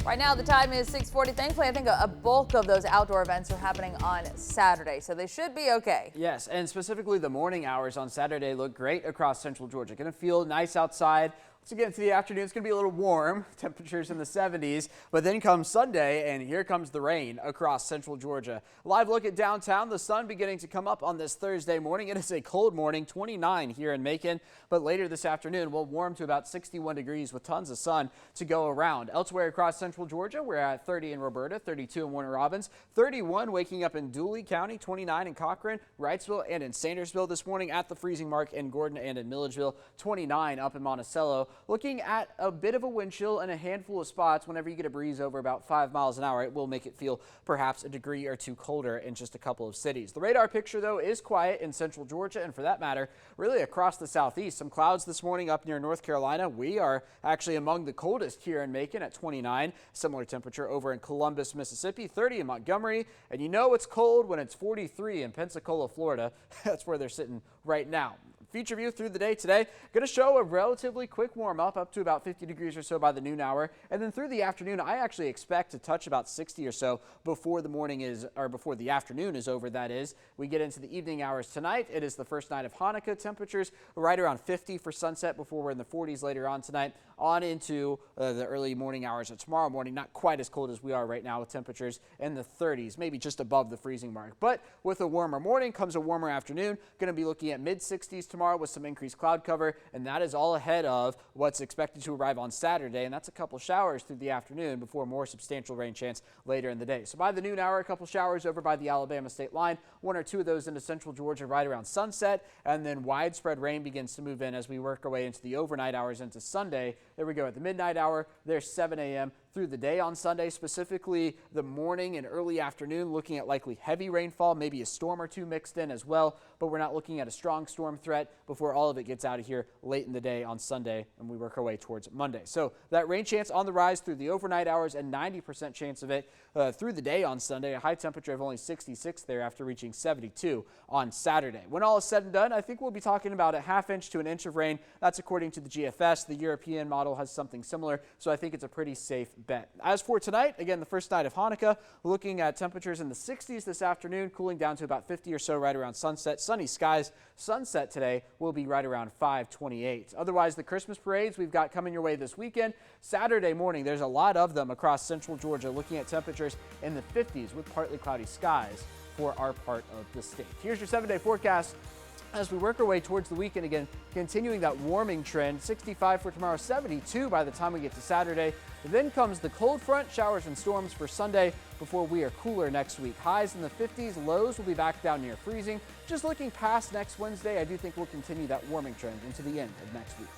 Right now, the time is 6:40. Thankfully, I think a bulk of those outdoor events are happening on Saturday, so they should be okay. Yes, and specifically the morning hours on Saturday look great across central Georgia. Going to feel nice outside. Once we get into the afternoon, it's going to be a little warm, temperatures in the 70s, but then comes Sunday, and here comes the rain across central Georgia. Live look at downtown, the sun beginning to come up on this Thursday morning. It is a cold morning, 29 here in Macon, but later this afternoon, we'll warm to about 61 degrees with tons of sun to go around. Elsewhere across central Georgia, we're at 30 in Roberta, 32 in Warner Robins, 31 waking up in Dooley County, 29 in Cochran, Wrightsville, and in Sandersville this morning at the freezing mark in Gordon and in Milledgeville, 29 up in Monticello. Looking at a bit of a wind chill in a handful of spots. Whenever you get a breeze over about 5 miles an hour, it will make it feel perhaps a degree or two colder in just a couple of cities. The radar picture, though, is quiet in central Georgia, and for that matter, really across the southeast. Some clouds this morning up near North Carolina. We are actually among the coldest here in Macon at 29. Similar temperature over in Columbus, Mississippi, 30 in Montgomery. And you know it's cold when it's 43 in Pensacola, Florida. That's where they're sitting right now. Feature view through the day today, going to show a relatively quick warm up to about 50 degrees or so by the noon hour. And then through the afternoon, I actually expect to touch about 60 or so before the morning is, or before the afternoon is over, that is. We get into the evening hours tonight. It is the first night of Hanukkah. Temperatures right around 50 for sunset before we're in the 40s later on tonight, on into the early morning hours of tomorrow morning. Not quite as cold as we are right now with temperatures in the 30s, maybe just above the freezing mark. But with a warmer morning comes a warmer afternoon. Going to be looking at mid 60s tomorrow with some increased cloud cover, and that is all ahead of what's expected to arrive on Saturday, and that's a couple showers through the afternoon before more substantial rain chance later in the day. So by the noon hour, a couple showers over by the Alabama state line, one or two of those into central Georgia right around sunset, and then widespread rain begins to move in as we work our way into the overnight hours into Sunday. There we go at the midnight hour. There's 7 a.m. through the day on Sunday, specifically the morning and early afternoon, looking at likely heavy rainfall, maybe a storm or two mixed in as well, but we're not looking at a strong storm threat before all of it gets out of here late in the day on Sunday and we work our way towards Monday. So that rain chance on the rise through the overnight hours and 90% chance of it through the day on Sunday, a high temperature of only 66 there after reaching 72 on Saturday. When all is said and done, I think we'll be talking about a ½ inch to an inch of rain. That's according to the GFS. The European model has something similar, so I think it's a pretty safe bet. As for tonight, again, the first night of Hanukkah, looking at temperatures in the 60s this afternoon, cooling down to about 50 or so right around sunset. Sunny skies. Sunset today will be right around 5:28. Otherwise, the Christmas parades we've got coming your way this weekend. Saturday morning, there's a lot of them across central Georgia, looking at temperatures in the 50s with partly cloudy skies for our part of the state. Here's your 7-day forecast. As we work our way towards the weekend again, continuing that warming trend, 65 for tomorrow, 72 by the time we get to Saturday. Then comes the cold front, showers and storms for Sunday before we are cooler next week. Highs in the 50s, lows will be back down near freezing. Just looking past next Wednesday, I do think we'll continue that warming trend into the end of next week.